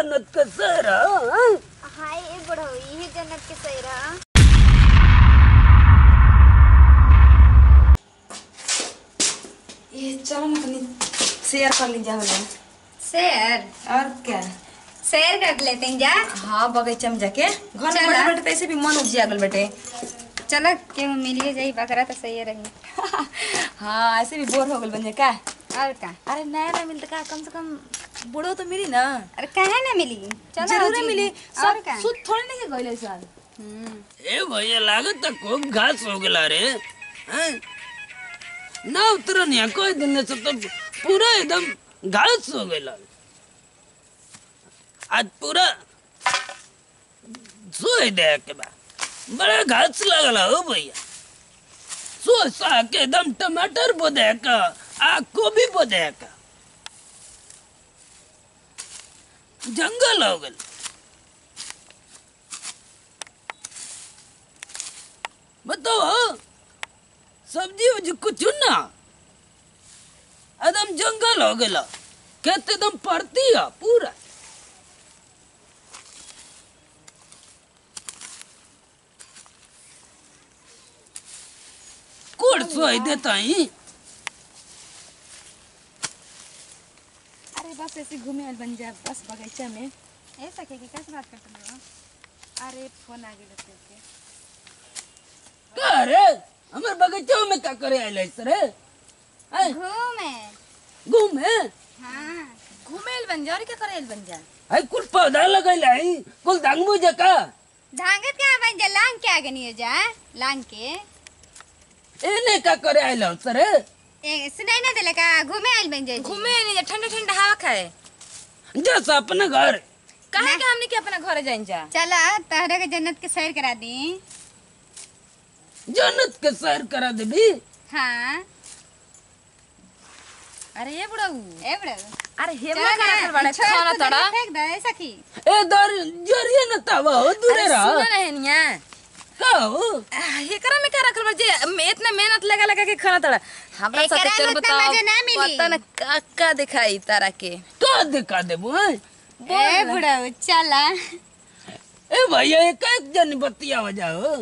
जन्नत का सहरा। हाय ए बड़ो ये जन्नत के सहरा। ये चलो ना तनी शेयर कर लीजिए हमें। शेर और क्या शेर कर लेते हैं जा। हाँ बगीचा में जाके घर में बैठे बैठे ऐसे भी मन उपजिया गल बेटे। चलो क्यों मिलिए जाई बकरा तो सही रही। हाँ ऐसे भी बोर हो गल बन का। और का अरे नया ना मिलता का कम से कम बूढ़ो तो मिली ना। अरे कहे ना मिली चलो जरूर मिली और सब का सुध थोड़ी नहीं के गइले साल। ए भैया लागत तक खूब घास हो गला रे। हैं? ना उतरन या कोई दिन से तो पूरा एकदम घास हो गला। आज पूरा सोए दे के बाद बड़ा घास लगला हो भैया। सोसा के एकदम टमाटर बोदे का आ गोभी बोदे का जंगल हो गल। बताओ सब्जी उब्जी कुछ ना एकदम जंगल हो गया। खेत एकदम पड़ती है पूरा। कोड़ सोई देता ही। अरे बस ऐसे घूमे आल बन जा बस बगीचा में। ऐसा के कैसे बात करते हो। अरे फोन आ गेल के का रे हमर बगीचा में क्या करे आइले रे। हैं? घूमे घूमे हाँ घूमे आल बन जा और क्या करे आल बन जा। आई कुल पौधा लगैले आई कुल दांगमू जका। धांगत क्या बन जा लांग के आगे नहीं हो जा लांग के एने का करे आइले रे। ए सुनाई ना देले का घूमे आइल बन जाई घूमे नहीं जा ठंडा ठंडा हवा खाए। जैसा अपने घर काहे के हमनी के अपना घरे जाइन जा। चला तहरा के जन्नत के सैर करा दी। जन्नत के सैर करा देबी। हाँ अरे ये बुढ़ऊ ए बड़ा अरे हेमला का रखल बड़ा खाना तड़ा। फेंक दे सखी ए दर जरिए न तावा हो दूरे अरे रहा। सुना ना हेनिया का हो ये करा में क्या रखल बा जे इतना मेहनत लगा लगा के खाना तड़ा। हमरा एकरा साथे चल में उतना बताओ मजा ना मिली। पता न का दिखाई तारा के। तो दिखा देबो हैं। ए बड़ा चला ए भैया एक जन बतिया जाओ।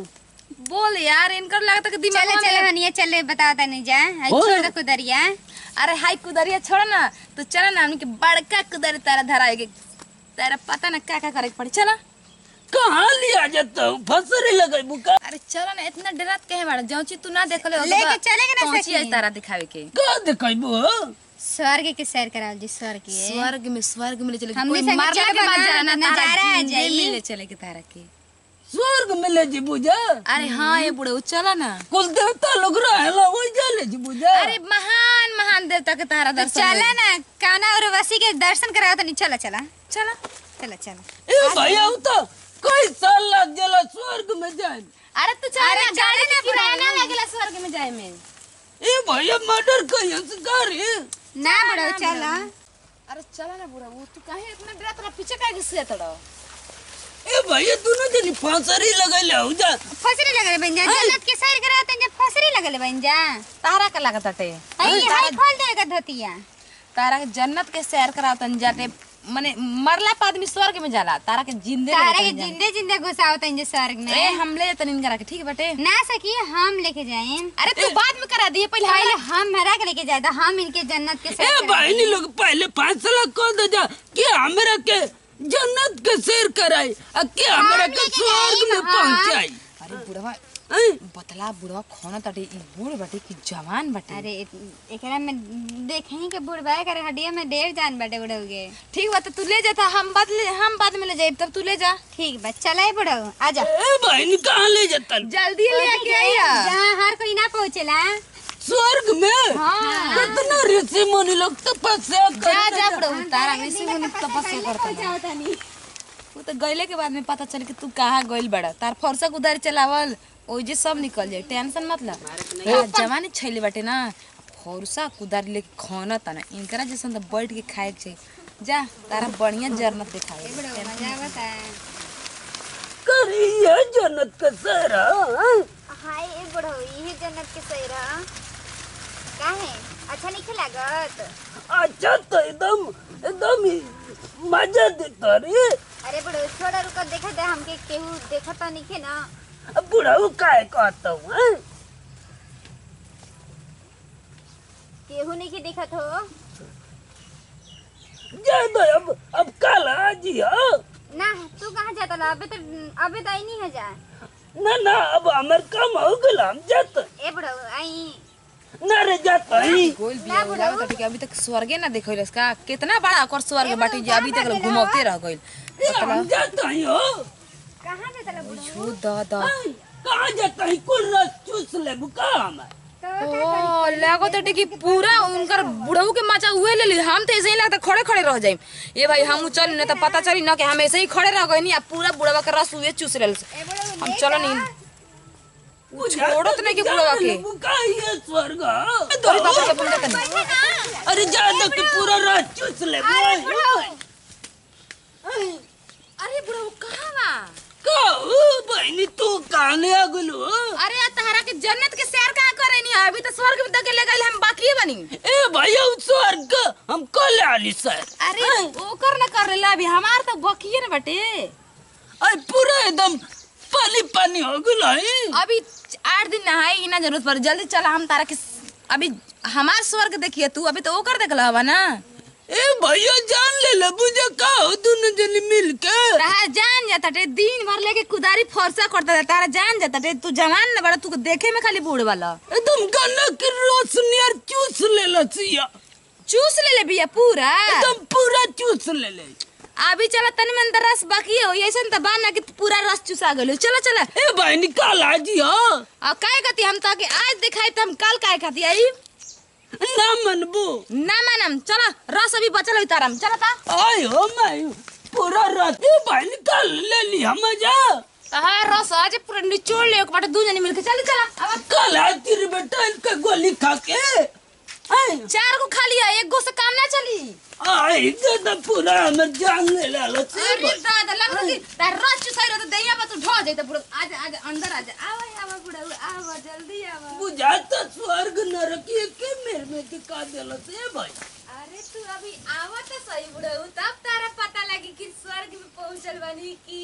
बोल यार इनकर लगता कि दिमाग चले चले हनिया चले बताओ ता नहीं जा छोड़ दे कुदरिया। अरे हाई कुदरिया छोड़ ना तो चला ना हमके बड़का कुदर तारा धराएगे तारा पता ना क्या करे के पड़ी। चला कहाँ लिया जाता हूँ फसरी लगे बुका। अरे चलो ना इतना डरात कहे बाड़ा जो चीज तू ना देखले हो लेके चलेंगे ना पहुंची सखी। आई तारा दिखावे के। का दिखाइबो स्वर्ग के सैर कराओ जी स्वर्ग के स्वर्ग में ले चले हमनी कोई संग मारला के चलबा बाद ना, जाना ना नजारा तारा आ जिंदे जाई। मिले चले के तारा के। स्वर्ग मिले जी बुझा। अरे हाँ ये बुढ़ऊ चला ना। कुल देवता लोग रहेला वही जाले जी बुझा। अरे महान महान देवता के तारा दर्शन चला ना काना और वसी के दर्शन कराओ तो नहीं चला चला चला चला चला। ए भैया उ तो कोई साल लग जाला स्वर्ग में जाए। अरे तू चला अरे ना चले गाड़ी ना ना किराया ना पुराना। लगेला स्वर्ग में जाए में। ए भैया मर्डर कहिया से करे। ना बड़ा चला अरे चला ना बुढ़ऊ तू काहे इतना डरत रहा पीछे काहे घिसे तड़ा। ए भैया दोनों जनी फसरी लगैले हो जा। फसरी लगले बन जा जन्नत के सैर कराओ तो जब फसरी लगले बन जा। तारा का लागत अटे हाय हाय खोल देगा धोतिया। तारा के जन्नत के सैर करावतन जाते माने मरला पे आदमी स्वर्ग में जाला तारा के जिंदे तारा के लेके जान। जिंदे जिंदे घुसाओ तो जे स्वर्ग में। ए हम ले तनिन करा के ठीक बाटे। ना सकी हम लेके जाएं। अरे तू बाद में करा दिए पहले पहले हम हरा के लेके जाए हम इनके जन्नत के ए सैर भाई नी लोग पहले फैसला कर दे जा कि हमरा के जन्नत के सैर कराई आ कि हमरा के लेके स्वर्ग जाई, में हाँ। पहुंचाई। अरे बुढ़वा हैं? बतला बुढ़वा खाना ताटे ई बूढ़ बाटे कि जवान बाटे। अरे एकरा में देखही के बुढ़बाए करे हड्डिया में ढेर जान बाटे बुढ़ऊगे। ठीक बा तो तू ले जाता हम बाद में ले जाए तब तू ले जा। ठीक बा चले बुढ़ऊ आजा। ए भाई नी कहाँ ले जाता जल्दी ले के आइया जहाँ हर कोई ना पहुँचेला। स्वर्ग में। हाँ। कितना ऋषि मुनि लोग तपस्या जा कर जा बुढ़ऊ तारा वैसे मुनि तपस्या करता ना। वो तो गइले के बाद में पता चल कि तू कहाँ गइल बड़ा तार फरसक उधर चलावल ओइ जे सब निकल जाए टेंशन मत ला। जवानी छैले बाटे ना फरसा कुदार लेके खाना तना इनकरा जैसन तो बैठ के खाए के चाहिए। जा तारा बढ़िया जन्नत दिखावे बुढ़ऊ मजा बता। करिए जन्नत का सहरा। हाय ए बुढ़ऊ ये जन्नत के सैरा काहे अच्छा नहीं लागत। अच्छा तो एकदम एकदम मजा देता रे। अरे बुढ़ऊ छोड़ा रुको देखा दे हमके केहू देखा तो नहीं के ना। अब बुढ़ऊ काय कहता हूँ केहू नहीं के दिखत हो। ज्यादा अब कल आज ही हो ना तू कहाँ जाता ला? अबे तो आई नहीं है जा। ना अब हमार काम हो गया हम जाते। ए बुढ़ऊ आई ना रे जाता ही गोल बिया लागत बाटे कि अभी तक स्वर्गे ना देखैलस का। कितना बड़ा ओकर स्वर्ग बाटे जे अभी तक घुमौते रह गइल। हम जाता ही हो। कहाँ जाता ला बुढ़ऊ? छू द कहाँ जाता ही कुल रस चूस ले बुका हमार। ओ लागत बाटे कि पूरा उनकर बुढ़ऊ के माचा उहे ले ली। हम तो ऐसे ही लगता खड़े खड़े रह जाइम। ए भाई हम चल न त पता चली न कि हम ऐसे ही खड़े रह गइनी आ पूरा बुढ़वा के रस उहे चूस लेलस। हम चलो नहीं छोड़त नहीं कि बुढ़वा के बुका ये स्वर्ग तोरी बाप से बोल देतनी। अरे ज्यादा के पूरा रस चूस ले अरे बुढ़ऊ कहां बा? बहनी तू काने आ गलू। अरे तहरा के जन्नत के सैर कहां करेनी? अभी तो स्वर्ग में तक ले गइल हम बाकी बनी। ए भैया स्वर्ग हम कल आली सर। अरे ओकर न कर ले अभी हमार तो बकिए न बटे। अरे पूरा एकदम पानी पानी हो गला है। अभी 8 दिन नहाए की ना जरूरत पड़। जल्दी चला हम तारा के अभी हमार स्वर्ग देखिए तू अभी तो ओकर देखला हवा ना। ए भैया जान ले बुझे का हो दोनों जने मिल के। तारा जान जाता टे दिन भर लेके कुदारी फरसा करता था। तारा जान जाता टे तू जवान न बड़ा तू देखे में खाली बूढ़ वाला। एकदम गन्ना की रोशनी और चूस ले लसिया। चूस ले बिया पूरा एकदम पूरा चूस ले। अभी चला तनी में अंदर रस बाकी हो ऐसन त बाना कि पूरा रस चूसा गलो। चला चला ए भाई निकाल आजी हो। अब काय कहती हम ताके आज दिखाई त हम कल काय कहती आई ना मनबू ना मानम। चला रस अभी बचल है तारम। चला ता आय हो मैं पूरा रात भाई निकाल ले ली हम जा। हां रस आज पूरा निचोड़ ले एक बाटे दू जने मिलके चल चला। अब कल आती रे बेटा इनका गोली खा के। आय 4 को खा लिया एक गो से काम ना चली। आय दादा पूरा हम जान ले ला से अरे दादा लग रही तार रस चुसाई रह त दैया बा तू ढो जाई त पूरा आज आज अंदर आ जा। आवा बुढ़ा आवा जल्दी आवा। बुझाता स्वर्ग नरक के मेरे में दिखा देला से भाई। अरे तू अभी आवा त सही बुढ़ा तब तारा पता लगी कि स्वर्ग में पहुंचल बनी कि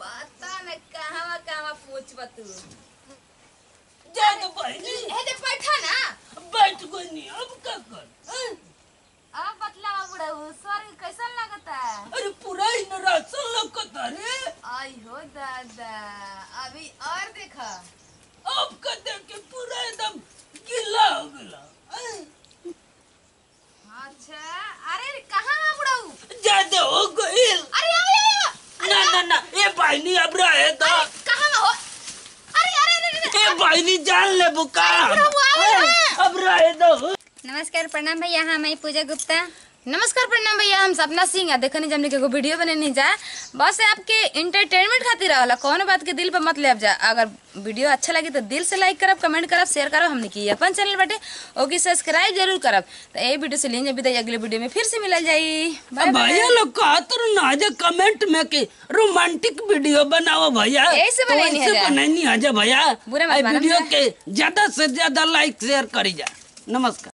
पता न कहां पहुंचबा तू। जा तो भाई हे दे बैठा ना बैठ गई नहीं अब क्या कर। अब बतलावा बुढ़ा स्वर्ग कैसा लगता? अरे पूरा ही नरासा लगता रे। आई हो दादा अभी और देखा अब का देख के पूरा एकदम गीला हो गया। अच्छा अरे कहां बुढ़ाऊ? ज्यादा हो गई। अरे ना ये भाई नहीं अब रहे तो कहां हो? अरे ये भाई नहीं जान ले बुका अब रहे तो। नमस्कार प्रणाम भैया। हाँ मैं पूजा गुप्ता। नमस्कार प्रणाम भैया हम सपना सिंह देखने जमने के वीडियो बने नहीं जा बस आपके इंटरटेनमेंट खातिर रहला कौन बात के दिल पे मत ले जा। अगर वीडियो अच्छा लगे तो दिल से लाइक करब कमेंट करब शेयर करब। हमने की अपन चैनल बाटे ओके सब्सक्राइब जरूर करब। तो ये वीडियो से लेंगे विदाई अगले वीडियो में फिर से मिल जाई। भैया लोग कहते ना जा कमेंट में कि रोमांटिक वीडियो बनाओ भैया। ऐसे बनानी है जा भैया। बुरा मत मानो वीडियो के ज्यादा से ज्यादा लाइक शेयर करी जा। नमस्कार।